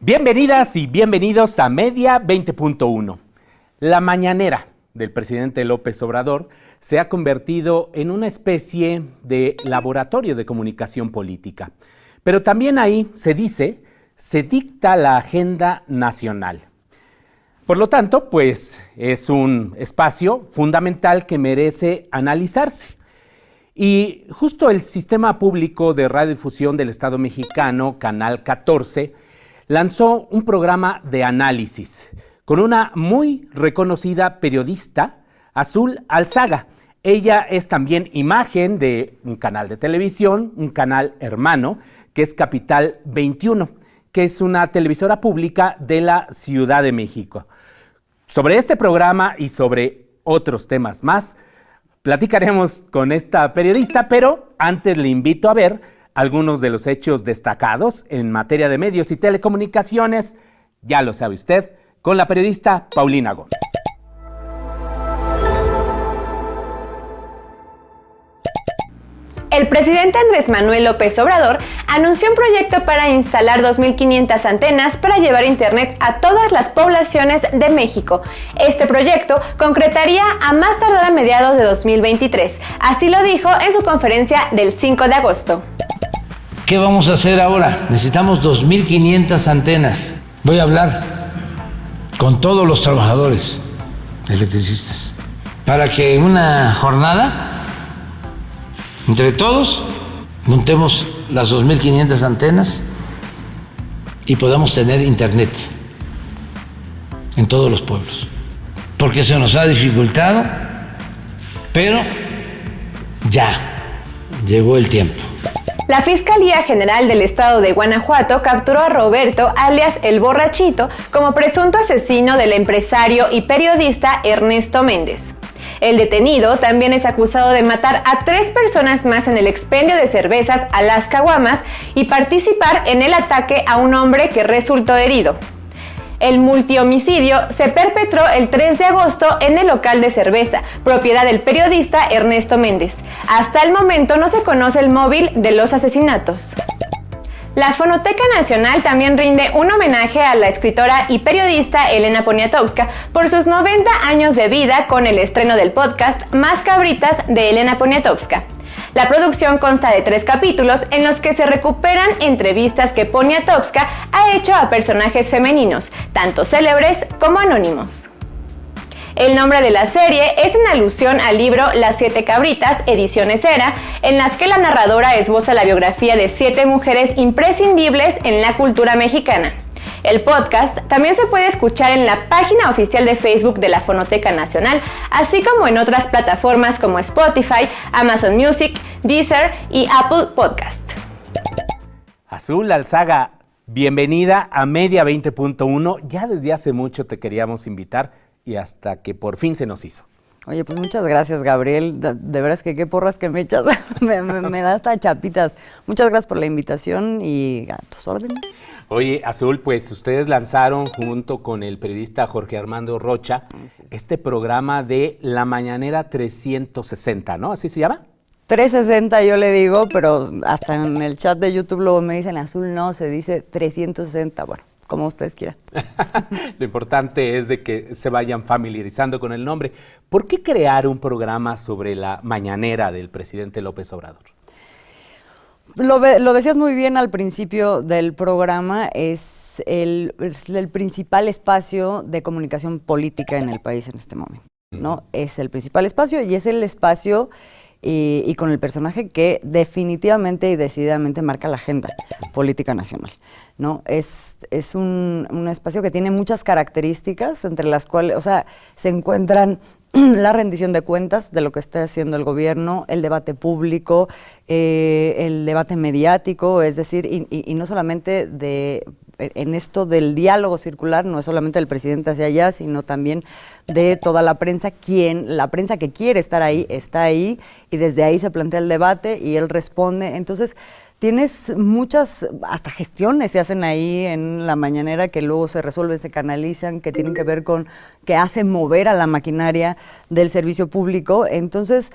Bienvenidas y bienvenidos a Media 20.1. La mañanera del presidente López Obrador se ha convertido en una especie de laboratorio de comunicación política. Pero también ahí se dicta la agenda nacional. Por lo tanto, pues es un espacio fundamental que merece analizarse. Y justo el Sistema Público de Radiodifusión del Estado Mexicano, Canal 14, lanzó un programa de análisis con una muy reconocida periodista, Azul Alzaga. Ella es también imagen de un canal de televisión, un canal hermano, que es Capital 21, que es una televisora pública de la Ciudad de México. Sobre este programa y sobre otros temas más, platicaremos con esta periodista, pero antes le invito a ver algunos de los hechos destacados en materia de medios y telecomunicaciones, ya lo sabe usted, con la periodista Paulina Gómez. El presidente Andrés Manuel López Obrador anunció un proyecto para instalar 2.500 antenas para llevar internet a todas las poblaciones de México. Este proyecto concretaría a más tardar a mediados de 2023. Así lo dijo en su conferencia del 5 de agosto. ¿Qué vamos a hacer ahora? Necesitamos 2.500 antenas. Voy a hablar con todos los trabajadores electricistas para que en una jornada, entre todos, montemos las 2.500 antenas y podamos tener internet en todos los pueblos. Porque se nos ha dificultado, pero ya llegó el tiempo. La Fiscalía General del Estado de Guanajuato capturó a Roberto, alias El Borrachito, como presunto asesino del empresario y periodista Ernesto Méndez. El detenido también es acusado de matar a 3 personas más en el expendio de cervezas a las caguamas y participar en el ataque a un hombre que resultó herido. El multihomicidio se perpetró el 3 de agosto en el local de cerveza, propiedad del periodista Ernesto Méndez. Hasta el momento no se conoce el móvil de los asesinatos. La Fonoteca Nacional también rinde un homenaje a la escritora y periodista Elena Poniatowska por sus 90 años de vida con el estreno del podcast Más Cabritas de Elena Poniatowska. La producción consta de 3 capítulos en los que se recuperan entrevistas que Poniatowska ha hecho a personajes femeninos, tanto célebres como anónimos. El nombre de la serie es en alusión al libro Las 7 Cabritas, ediciones Era, en las que la narradora esboza la biografía de 7 mujeres imprescindibles en la cultura mexicana. El podcast también se puede escuchar en la página oficial de Facebook de la Fonoteca Nacional, así como en otras plataformas como Spotify, Amazon Music, Deezer y Apple Podcast. Azul Alzaga, bienvenida a Media 20.1. Ya desde hace mucho te queríamos invitar y hasta que por fin se nos hizo. Oye, pues muchas gracias, Gabriel. De veras que qué porras que me echas. me da hasta chapitas. Muchas gracias por la invitación y a tus órdenes. Oye, Azul, pues ustedes lanzaron junto con el periodista Jorge Armando Rocha este programa de La Mañanera 360, ¿no? ¿Así se llama? 360 yo le digo, pero hasta en el chat de YouTube luego me dicen Azul, no, se dice 360. Bueno, como ustedes quieran. Lo importante es de que se vayan familiarizando con el nombre. ¿Por qué crear un programa sobre la mañanera del presidente López Obrador? Lo decías muy bien al principio del programa, es el principal espacio de comunicación política en el país en este momento, ¿no? Es el principal espacio y es el espacio y con el personaje que definitivamente y decididamente marca la agenda política nacional, ¿no? Es un espacio que tiene muchas características, entre las cuales, o sea, se encuentran la rendición de cuentas de lo que está haciendo el gobierno, el debate público, el debate mediático, es decir, y no solamente en esto del diálogo circular, no es solamente del presidente hacia allá, sino también de toda la prensa, la prensa que quiere estar ahí, está ahí, y desde ahí se plantea el debate y él responde. Entonces, tienes muchas, hasta gestiones se hacen ahí en la mañanera que luego se resuelven, se canalizan, que tienen que ver con, que hacen mover a la maquinaria del servicio público. Entonces,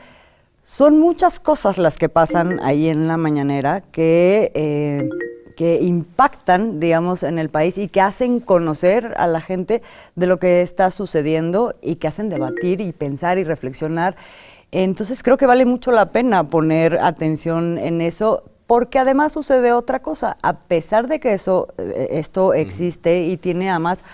son muchas cosas las que pasan ahí en la mañanera que que impactan, digamos, en el país y que hacen conocer a la gente de lo que está sucediendo y que hacen debatir y pensar y reflexionar. Entonces creo que vale mucho la pena poner atención en eso, porque además sucede otra cosa. A pesar de que esto existe y tiene además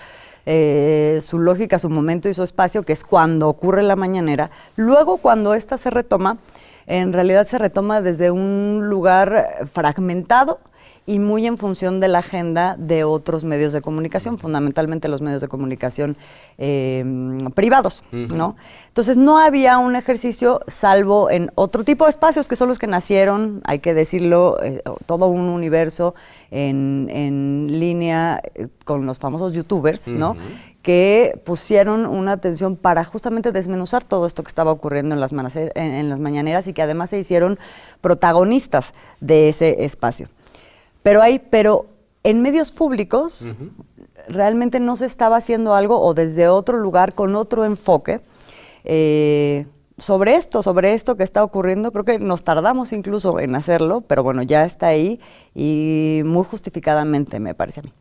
su lógica, su momento y su espacio, que es cuando ocurre la mañanera, luego cuando esta se retoma, en realidad se retoma desde un lugar fragmentado y muy en función de la agenda de otros medios de comunicación, fundamentalmente los medios de comunicación privados, ¿no? Entonces no había un ejercicio, salvo en otro tipo de espacios que son los que nacieron, hay que decirlo, todo un universo en línea con los famosos youtubers, ¿no? Que pusieron una atención para justamente desmenuzar todo esto que estaba ocurriendo en las mañaneras y que además se hicieron protagonistas de ese espacio. Pero en medios públicos realmente no se estaba haciendo algo, o desde otro lugar, con otro enfoque, sobre esto que está ocurriendo. Creo que nos tardamos incluso en hacerlo, pero bueno, ya está ahí y muy justificadamente, me parece a mí.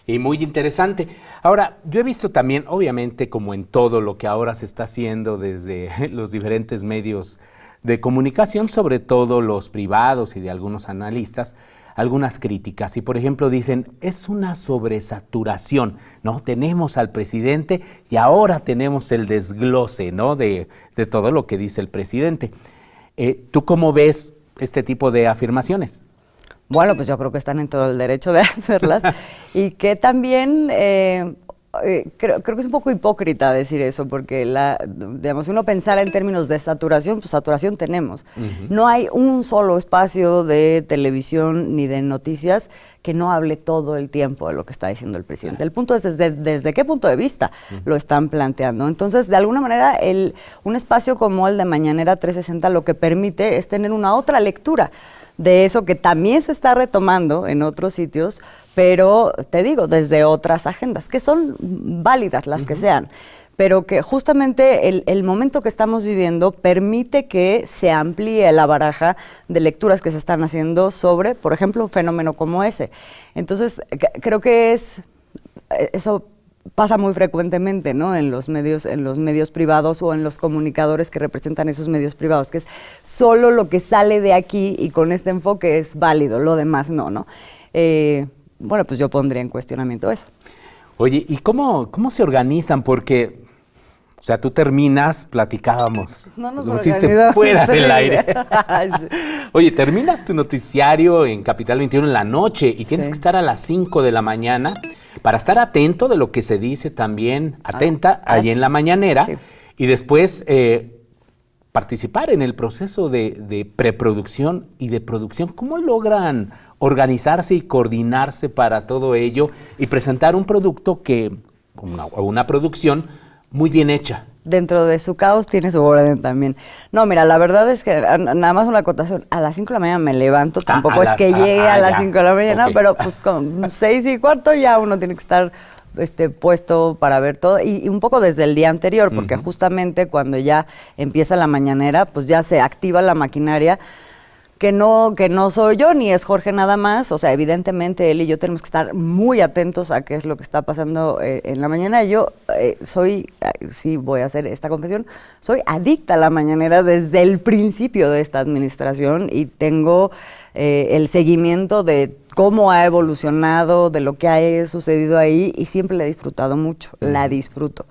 Y muy interesante. Ahora, yo he visto también, obviamente, como en todo lo que ahora se está haciendo desde los diferentes medios de comunicación, sobre todo los privados y de algunos analistas, algunas críticas. Y, por ejemplo, dicen, es una sobresaturación, ¿no? Tenemos al presidente y ahora tenemos el desglose, ¿no? de todo lo que dice el presidente. ¿Tú cómo ves este tipo de afirmaciones? Bueno, pues yo creo que están en todo el derecho de hacerlas y que también creo que es un poco hipócrita decir eso, porque digamos, si uno pensara en términos de saturación, pues saturación tenemos. No hay un solo espacio de televisión ni de noticias que no hable todo el tiempo de lo que está diciendo el presidente. El punto es desde qué punto de vista lo están planteando. Entonces, de alguna manera, un espacio como el de Mañanera 360 lo que permite es tener una otra lectura de eso que también se está retomando en otros sitios, pero te digo, desde otras agendas, que son válidas las que sean, pero que justamente el momento que estamos viviendo permite que se amplíe la baraja de lecturas que se están haciendo sobre, por ejemplo, un fenómeno como ese. Entonces, creo que eso pasa muy frecuentemente, ¿no? En los medios privados o en los comunicadores que representan esos medios privados, que es solo lo que sale de aquí y con este enfoque es válido, lo demás no, ¿no? Bueno, pues yo pondría en cuestionamiento eso. Oye, ¿y cómo se organizan? Porque, o sea, tú terminas, platicábamos, no nos como si se fuera del aire. Sí. Oye, terminas tu noticiario en Capital 21 en la noche y tienes que estar a las 5 de la mañana para estar atento de lo que se dice también, atenta, allí en la mañanera, y después participar en el proceso de preproducción y de producción. ¿Cómo logran organizarse y coordinarse para todo ello y presentar un producto o una producción muy bien hecha? Dentro de su caos tiene su orden también. No, mira, la verdad es que nada más una acotación. A las 5 de la mañana me levanto, tampoco es que llegue a las 5 de la mañana, pero pues con 6:15 ya uno tiene que estar puesto para ver todo y un poco desde el día anterior, porque justamente cuando ya empieza la mañanera, pues ya se activa la maquinaria. Que no soy yo, ni es Jorge nada más, o sea, evidentemente él y yo tenemos que estar muy atentos a qué es lo que está pasando en la mañana. Yo sí voy a hacer esta confesión, soy adicta a la mañanera desde el principio de esta administración y tengo el seguimiento de cómo ha evolucionado, de lo que ha sucedido ahí y siempre la he disfrutado mucho, la disfruto.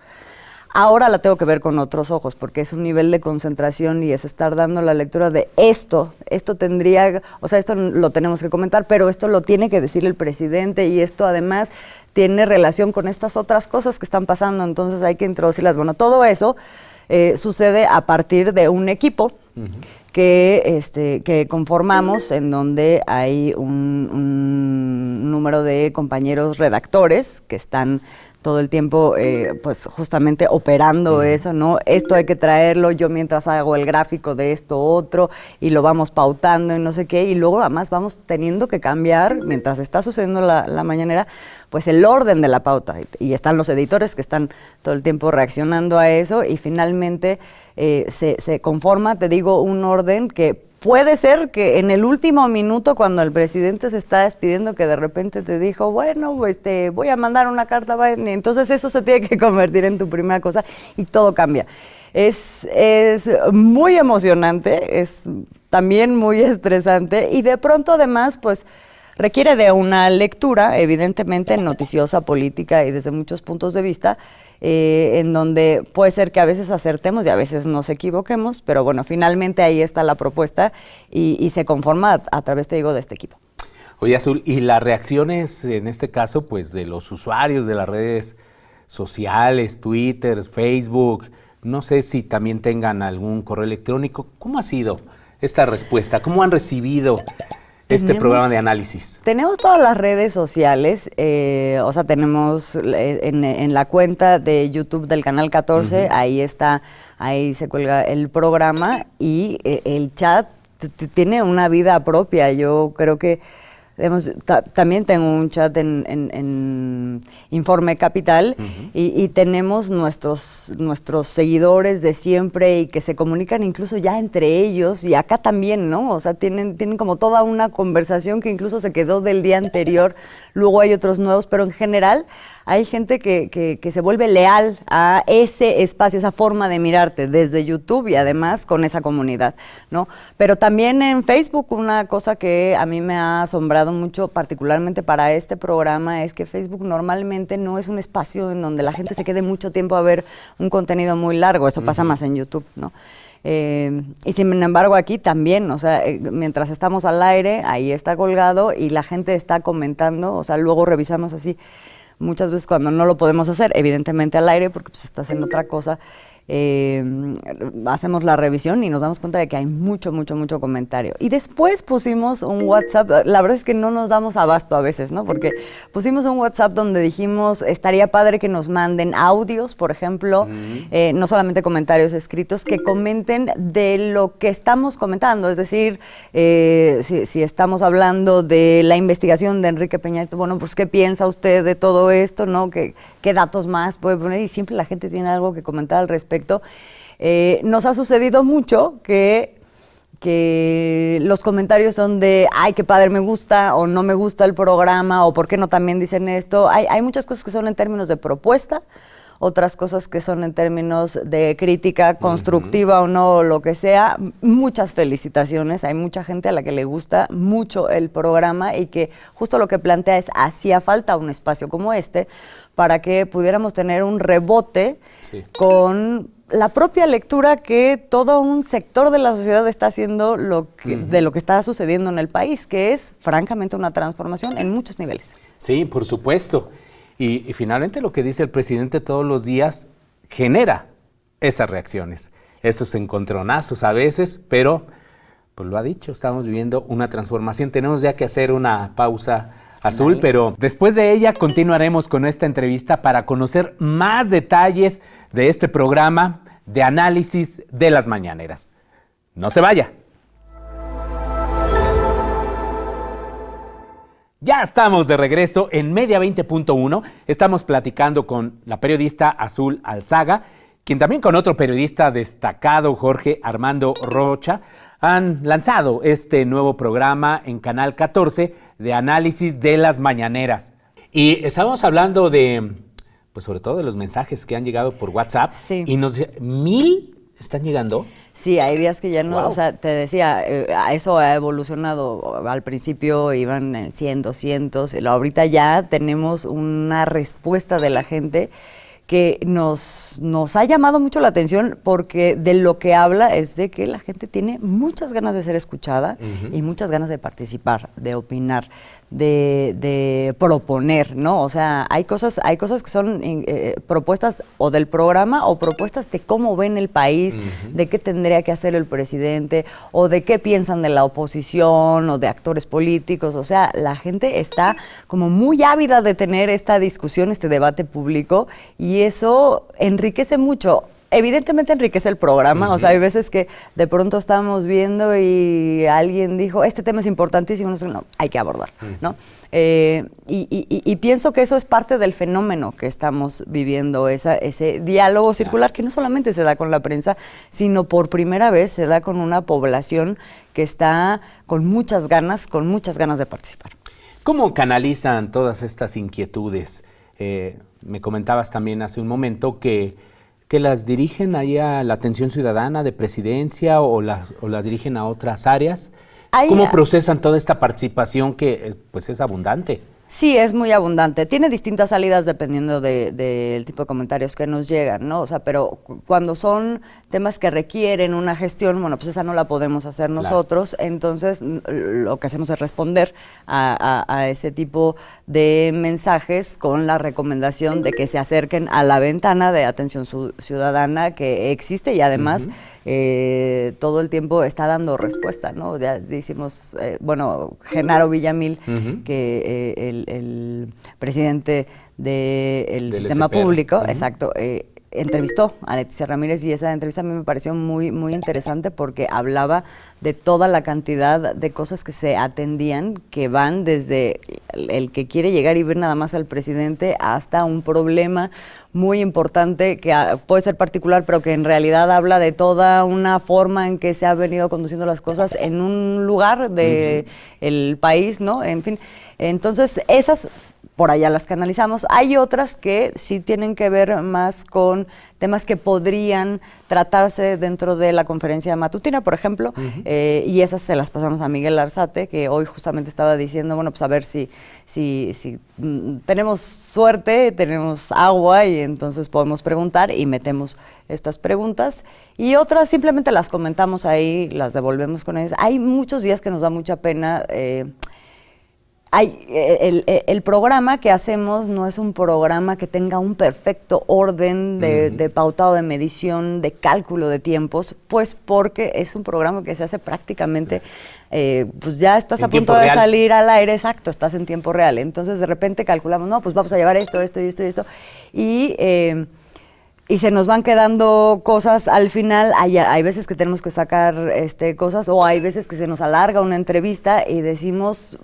Ahora la tengo que ver con otros ojos, porque es un nivel de concentración y es estar dando la lectura de esto tendría, o sea, esto lo tenemos que comentar, pero esto lo tiene que decir el presidente y esto además tiene relación con estas otras cosas que están pasando, entonces hay que introducirlas. Bueno, todo eso sucede a partir de un equipo que conformamos, en donde hay un número de compañeros redactores que están todo el tiempo, pues justamente operando eso, ¿no? Esto hay que traerlo, yo mientras hago el gráfico de esto otro, y lo vamos pautando y no sé qué, y luego además vamos teniendo que cambiar, mientras está sucediendo la mañanera, pues el orden de la pauta, y están los editores que están todo el tiempo reaccionando a eso, y finalmente se conforma, te digo, un orden que puede ser que en el último minuto, cuando el presidente se está despidiendo, que de repente te dijo, bueno, voy a mandar una carta a Biden, entonces eso se tiene que convertir en tu primera cosa y todo cambia. Es muy emocionante, es también muy estresante y de pronto además, pues, requiere de una lectura, evidentemente noticiosa, política y desde muchos puntos de vista, en donde puede ser que a veces acertemos y a veces nos equivoquemos, pero bueno, finalmente ahí está la propuesta y se conforma a través, te digo, de este equipo. Oye, Azul, y las reacciones, en este caso, pues de los usuarios de las redes sociales, Twitter, Facebook, no sé si también tengan algún correo electrónico, ¿cómo ha sido esta respuesta? ¿Cómo han recibido este programa de análisis? Tenemos todas las redes sociales, o sea, tenemos en la cuenta de YouTube del Canal 14, ahí se cuelga el programa y el chat tiene una vida propia. Yo creo que también tengo un chat en Informe Capital y tenemos nuestros seguidores de siempre y que se comunican incluso ya entre ellos y acá también, ¿no? O sea, tienen como toda una conversación que incluso se quedó del día anterior, luego hay otros nuevos, pero en general hay gente que se vuelve leal a ese espacio, esa forma de mirarte desde YouTube y además con esa comunidad, ¿no? Pero también en Facebook, una cosa que a mí me ha asombrado mucho, particularmente para este programa, es que Facebook normalmente no es un espacio en donde la gente se quede mucho tiempo a ver un contenido muy largo, eso pasa más en YouTube, ¿no? Y sin embargo aquí también, o sea, mientras estamos al aire, ahí está colgado y la gente está comentando, o sea, luego revisamos así, muchas veces cuando no lo podemos hacer, evidentemente al aire, porque pues estás en otra cosa, hacemos la revisión y nos damos cuenta de que hay mucho comentario. Y después pusimos un WhatsApp, la verdad es que no nos damos abasto a veces, ¿no? Porque pusimos un WhatsApp donde dijimos, estaría padre que nos manden audios, por ejemplo, no solamente comentarios escritos, que comenten de lo que estamos comentando, es decir, si estamos hablando de la investigación de Enrique Peña Nieto, bueno, pues ¿qué piensa usted de todo esto, no? ¿Qué datos más puede poner? Y siempre la gente tiene algo que comentar al respecto. Nos ha sucedido mucho que los comentarios son de, ay, qué padre, me gusta, o no me gusta el programa, o por qué no también dicen esto. Hay muchas cosas que son en términos de propuesta, otras cosas que son en términos de crítica constructiva o no, lo que sea. Muchas felicitaciones, hay mucha gente a la que le gusta mucho el programa y que justo lo que plantea es, hacía falta un espacio como este para que pudiéramos tener un rebote con la propia lectura que todo un sector de la sociedad está haciendo de lo que está sucediendo en el país, que es francamente una transformación en muchos niveles. Sí, por supuesto. Y finalmente lo que dice el presidente todos los días genera esas reacciones, esos encontronazos a veces, pero pues lo ha dicho, estamos viviendo una transformación. Tenemos ya que hacer una pausa, Azul, pero después de ella continuaremos con esta entrevista para conocer más detalles de este programa de análisis de las mañaneras. No se vaya. Ya estamos de regreso en Media 20.1. Estamos platicando con la periodista Azul Alzaga, quien también con otro periodista destacado, Jorge Armando Rocha, han lanzado este nuevo programa en Canal 14 de análisis de las mañaneras. Y estábamos hablando de, pues sobre todo de los mensajes que han llegado por WhatsApp. Sí. Y nos 1,000 están llegando. Sí, hay días que ya no, Wow. O sea, te decía, eso ha evolucionado. Al principio iban en 100, 200, ahorita ya tenemos una respuesta de la gente que nos ha llamado mucho la atención, porque de lo que habla es de que la gente tiene muchas ganas de ser escuchada y muchas ganas de participar, de opinar, de proponer, ¿no? O sea, hay cosas que son propuestas o del programa o propuestas de cómo ven el país, de qué tendría que hacer el presidente o de qué piensan de la oposición o de actores políticos. O sea, la gente está como muy ávida de tener esta discusión, este debate público, y eso enriquece mucho evidentemente enriquece el programa, o sea, hay veces que de pronto estamos viendo y alguien dijo, este tema es importantísimo, no, hay que abordar, ¿no? Y pienso que eso es parte del fenómeno que estamos viviendo, ese diálogo circular que no solamente se da con la prensa, sino por primera vez se da con una población que está con muchas ganas de participar. ¿Cómo canalizan todas estas inquietudes? Me comentabas también hace un momento que las dirigen ahí a la atención ciudadana de presidencia o las dirigen a otras áreas. ¿Cómo procesan toda esta participación que pues es abundante? Sí, es muy abundante. Tiene distintas salidas dependiendo del tipo de comentarios que nos llegan, ¿no? O sea, pero cuando son temas que requieren una gestión, bueno, pues esa no la podemos hacer nosotros. Claro. Entonces, lo que hacemos es responder a ese tipo de mensajes con la recomendación de que se acerquen a la ventana de atención ciudadana que existe y además todo el tiempo está dando respuesta, ¿no? Ya decimos, bueno, Genaro Villamil, que el presidente del sistema público, exacto, entrevistó a Leticia Ramírez y esa entrevista a mí me pareció muy, muy interesante porque hablaba de toda la cantidad de cosas que se atendían, que van desde el que quiere llegar y ver nada más al presidente hasta un problema muy importante que puede ser particular, pero que en realidad habla de toda una forma en que se ha venido conduciendo las cosas en un lugar del país, ¿no? En fin, entonces esas por allá las canalizamos. Hay otras que sí tienen que ver más con temas que podrían tratarse dentro de la conferencia matutina, por ejemplo, y esas se las pasamos a Miguel Arzate, que hoy justamente estaba diciendo, bueno, pues a ver si tenemos suerte, tenemos agua y entonces podemos preguntar y metemos estas preguntas. Y otras simplemente las comentamos ahí, las devolvemos con ellas. Hay muchos días que nos da mucha pena. El programa que hacemos no es un programa que tenga un perfecto orden de pautado de medición, de cálculo de tiempos, pues porque es un programa que se hace prácticamente, pues ya estás a punto de salir al aire, exacto, estás en tiempo real. Entonces de repente calculamos, no, pues vamos a llevar esto, y se nos van quedando cosas al final. Hay veces que tenemos que sacar cosas, o hay veces que se nos alarga una entrevista y decimos,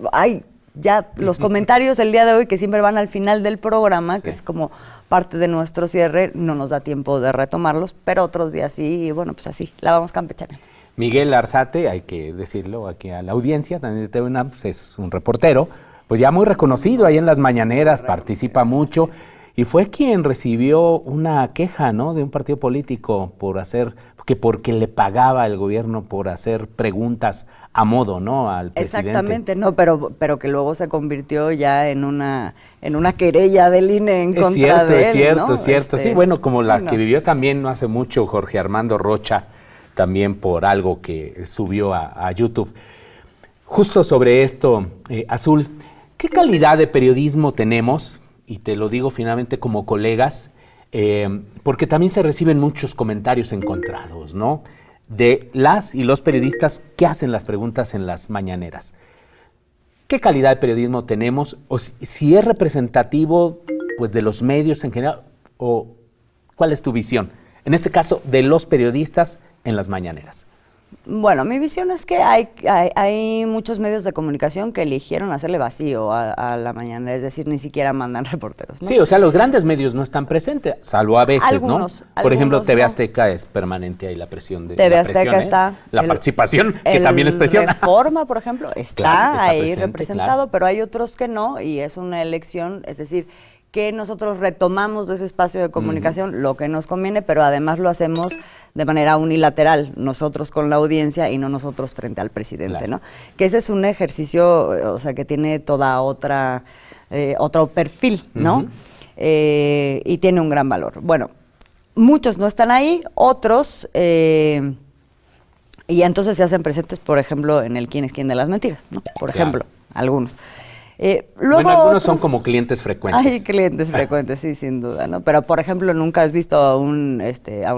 ya los comentarios el día de hoy que siempre van al final del programa, que es como parte de nuestro cierre, no nos da tiempo de retomarlos, pero otros días sí, y bueno, pues así, la vamos campechaneando. Miguel Arzate, hay que decirlo aquí a la audiencia, también de TV UNAM, pues es un reportero, pues ya muy reconocido ahí en las mañaneras, participa mucho, y fue quien recibió una queja, ¿no?, de un partido político porque le pagaba el gobierno por hacer preguntas a modo, ¿no?, al presidente. Exactamente, no, pero que luego se convirtió ya en una querella del INE en contra de él, ¿no? Es cierto, sí, bueno, como la que vivió también no hace mucho Jorge Armando Rocha, también por algo que subió a YouTube. Justo sobre esto, Azul, ¿qué calidad de periodismo tenemos? Y te lo digo finalmente como colegas, porque también se reciben muchos comentarios encontrados, ¿no?, de las y los periodistas que hacen las preguntas en las mañaneras. ¿Qué calidad de periodismo tenemos? O si es representativo, pues, de los medios en general, o ¿cuál es tu visión? En este caso, de los periodistas en las mañaneras. Bueno, mi visión es que hay muchos medios de comunicación que eligieron hacerle vacío a la mañana, es decir, ni siquiera mandan reporteros, ¿no? Sí, o sea, los grandes medios no están presentes, salvo a veces, algunos, ¿no? Por ejemplo, TV Azteca es permanente ahí la presión de TV Azteca está. La participación, que también es presión. Reforma, por ejemplo, está ahí presente, representado, pero hay otros que no, y es una elección, es decir, que nosotros retomamos de ese espacio de comunicación lo que nos conviene, pero además lo hacemos de manera unilateral, nosotros con la audiencia y no nosotros frente al presidente, ¿no? Que ese es un ejercicio, o sea, que tiene toda otro perfil, ¿no? Y tiene un gran valor. Bueno, muchos no están ahí, otros, y entonces se hacen presentes, por ejemplo, en el quién es quién de las mentiras, ¿no? Por ejemplo, algunos. Luego algunos son como clientes frecuentes. Hay clientes frecuentes, sí, sin duda, ¿no? Pero, por ejemplo, nunca has visto a un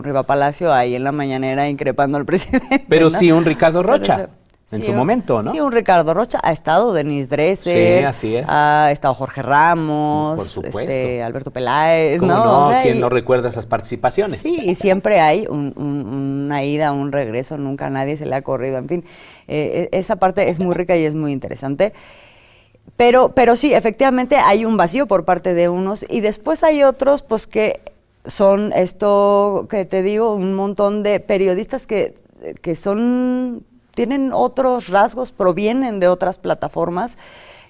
Riva Palacio ahí en la mañanera increpando al presidente, Pero ¿no? sí un Ricardo Rocha. en su momento, ¿no? Sí, un Ricardo Rocha, ha estado Denise Dresser, Sí, así es. ha estado Jorge Ramos, Por supuesto. Alberto Peláez, ¿Cómo ¿no? no? O sea, ¿Quién no recuerda esas participaciones? Sí, y siempre hay una ida, un regreso, nunca a nadie se le ha corrido, en fin, esa parte es muy rica y es muy interesante. Pero sí, efectivamente hay un vacío por parte de unos y después hay otros pues que son esto que te digo, un montón de periodistas que tienen otros rasgos, provienen de otras plataformas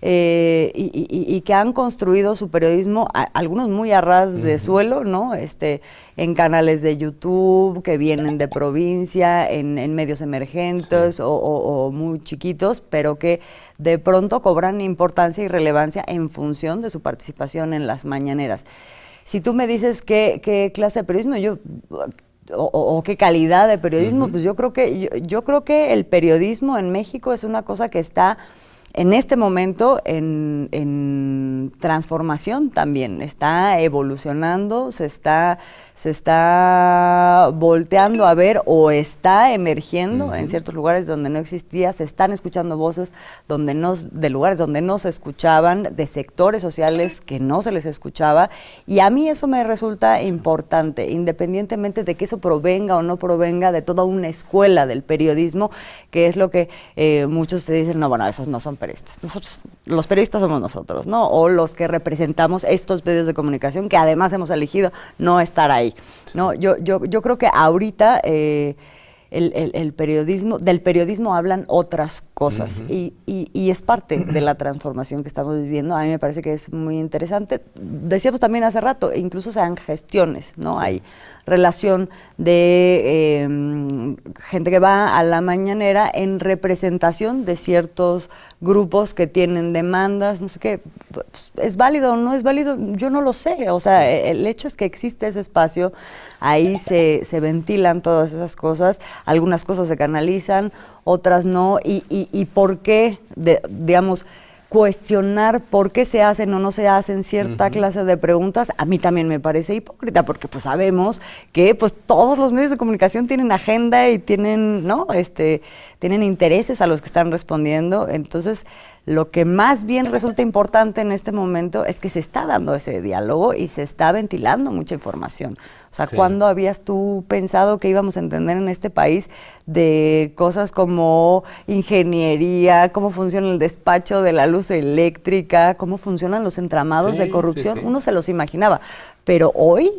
y que han construido su periodismo, algunos muy a ras de suelo, ¿no? En canales de YouTube que vienen de provincia, en medios emergentes o muy chiquitos, pero que de pronto cobran importancia y relevancia en función de su participación en las mañaneras. Si tú me dices qué clase de periodismo, o qué calidad de periodismo, pues yo creo que el periodismo en México es una cosa que está en este momento en transformación también, está evolucionando, se está volteando a ver o está emergiendo en ciertos lugares donde no existía, se están escuchando voces de lugares donde no se escuchaban, de sectores sociales que no se les escuchaba, y a mí eso me resulta importante, independientemente de que eso provenga o no provenga de toda una escuela del periodismo, que es lo que muchos se dicen, no, bueno, esos no son periodistas. Nosotros, los periodistas somos nosotros, ¿no? O los que representamos estos medios de comunicación que además hemos elegido no estar ahí, ¿no? Yo creo que ahorita del periodismo hablan otras cosas y es parte de la transformación que estamos viviendo. A mí me parece que es muy interesante. Decíamos también hace rato, incluso sean gestiones, ¿no? Hay relación de gente que va a la mañanera en representación de ciertos grupos que tienen demandas, no sé qué. ¿Es válido o no es válido? Yo no lo sé. O sea, el hecho es que existe ese espacio, ahí se ventilan todas esas cosas, algunas cosas se canalizan, otras no, y por qué, digamos, cuestionar por qué se hacen o no se hacen cierta clase de preguntas, a mí también me parece hipócrita, porque pues sabemos que pues todos los medios de comunicación tienen agenda y tienen, ¿no? Tienen intereses a los que están respondiendo. Entonces, lo que más bien resulta importante en este momento es que se está dando ese diálogo y se está ventilando mucha información. O sea, ¿cuándo habías tú pensado que íbamos a entender en este país de cosas como ingeniería, cómo funciona el despacho de la luz eléctrica, cómo funcionan los entramados de corrupción? Uno se los imaginaba, pero hoy,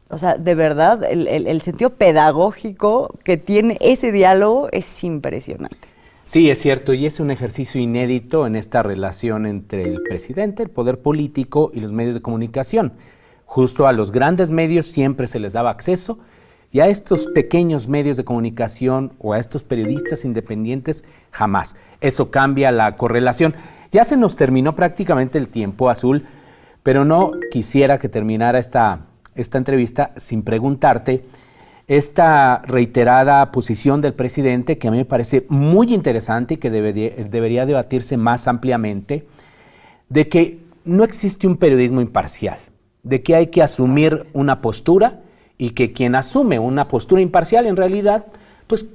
o sea, de verdad, el sentido pedagógico que tiene ese diálogo es impresionante. Sí, es cierto, y es un ejercicio inédito en esta relación entre el presidente, el poder político y los medios de comunicación. Justo a los grandes medios siempre se les daba acceso y a estos pequeños medios de comunicación o a estos periodistas independientes jamás. Eso cambia la correlación. Ya se nos terminó prácticamente el tiempo, Azul, pero no quisiera que terminara esta entrevista sin preguntarte esta reiterada posición del presidente, que a mí me parece muy interesante y que debería debatirse más ampliamente, de que no existe un periodismo imparcial, de que hay que asumir una postura y que quien asume una postura imparcial en realidad pues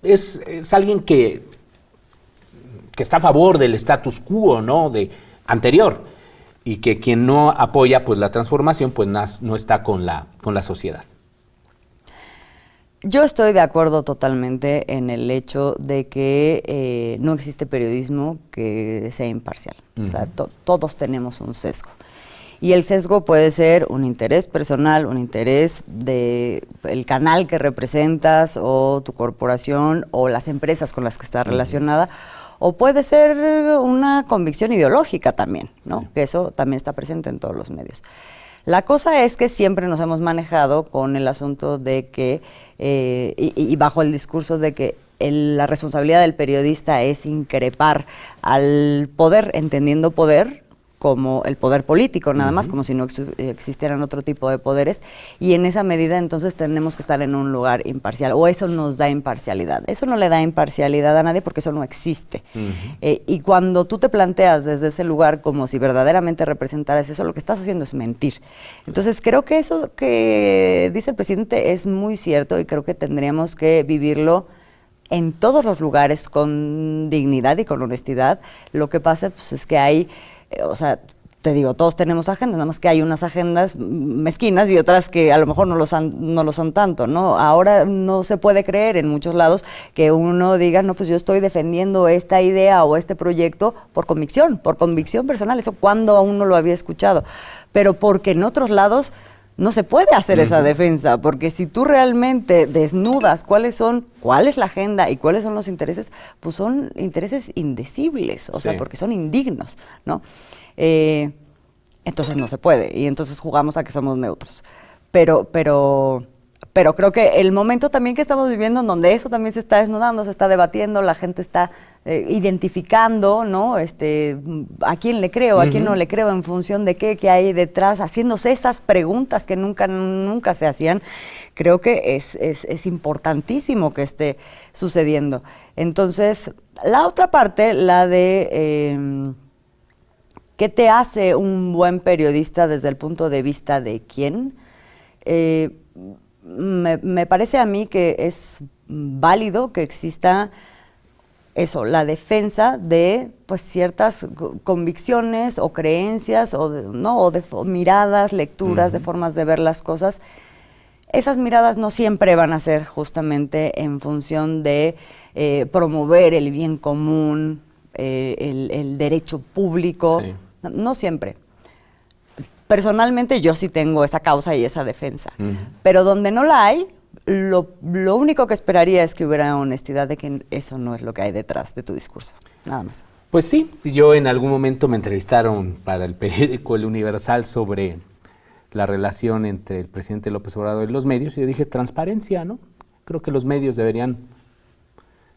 es alguien que está a favor del status quo, ¿no? Anterior, y que quien no apoya pues la transformación pues no está con la sociedad. Yo estoy de acuerdo totalmente en el hecho de que no existe periodismo que sea imparcial. O sea, todos tenemos un sesgo. Y el sesgo puede ser un interés personal, un interés del canal que representas o tu corporación o las empresas con las que estás relacionada, o puede ser una convicción ideológica también, ¿no? Que eso también está presente en todos los medios. La cosa es que siempre nos hemos manejado con el asunto de que, y bajo el discurso de que la responsabilidad del periodista es increpar al poder, entendiendo poder como el poder político, nada más, como si no existieran otro tipo de poderes, y en esa medida entonces tenemos que estar en un lugar imparcial, o eso nos da imparcialidad. Eso no le da imparcialidad a nadie porque eso no existe. Y cuando tú te planteas desde ese lugar como si verdaderamente representaras eso, lo que estás haciendo es mentir. Entonces creo que eso que dice el presidente es muy cierto y creo que tendríamos que vivirlo en todos los lugares con dignidad y con honestidad. Lo que pasa pues, es que hay, o sea, te digo, todos tenemos agendas, nada más que hay unas agendas mezquinas y otras que a lo mejor no lo son tanto, ¿no? Ahora no se puede creer en muchos lados que uno diga, no, pues yo estoy defendiendo esta idea o este proyecto por convicción personal. Eso cuando aún no lo había escuchado. Pero porque en otros lados no se puede hacer esa defensa, porque si tú realmente desnudas cuál es la agenda y cuáles son los intereses, pues son intereses indecibles, o sea, porque son indignos, ¿no? Entonces no se puede, y entonces jugamos a que somos neutros. Pero creo que el momento también que estamos viviendo, en donde eso también se está desnudando, se está debatiendo, la gente está identificando, ¿no? A quién le creo, a quién no le creo, en función de qué hay detrás, haciéndose esas preguntas que nunca se hacían. Creo que es importantísimo que esté sucediendo. Entonces, la otra parte, la de ¿qué te hace un buen periodista desde el punto de vista de quién? Me parece a mí que es válido que exista eso, la defensa de pues ciertas convicciones o creencias o de miradas, lecturas, de formas de ver las cosas. Esas miradas no siempre van a ser justamente en función de promover el bien común, el derecho público, no siempre. Personalmente yo sí tengo esa causa y esa defensa, pero donde no la hay, lo único que esperaría es que hubiera honestidad de que eso no es lo que hay detrás de tu discurso, nada más. Pues sí, yo en algún momento me entrevistaron para el periódico El Universal sobre la relación entre el presidente López Obrador y los medios, y yo dije transparencia, ¿no? Creo que los medios deberían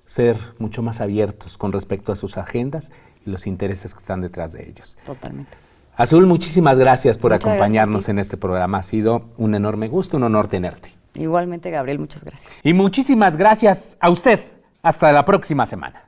ser mucho más abiertos con respecto a sus agendas y los intereses que están detrás de ellos. Totalmente. Azul, muchísimas gracias por acompañarnos en este programa. Ha sido un enorme gusto, un honor tenerte. Igualmente, Gabriel, muchas gracias. Y muchísimas gracias a usted. Hasta la próxima semana.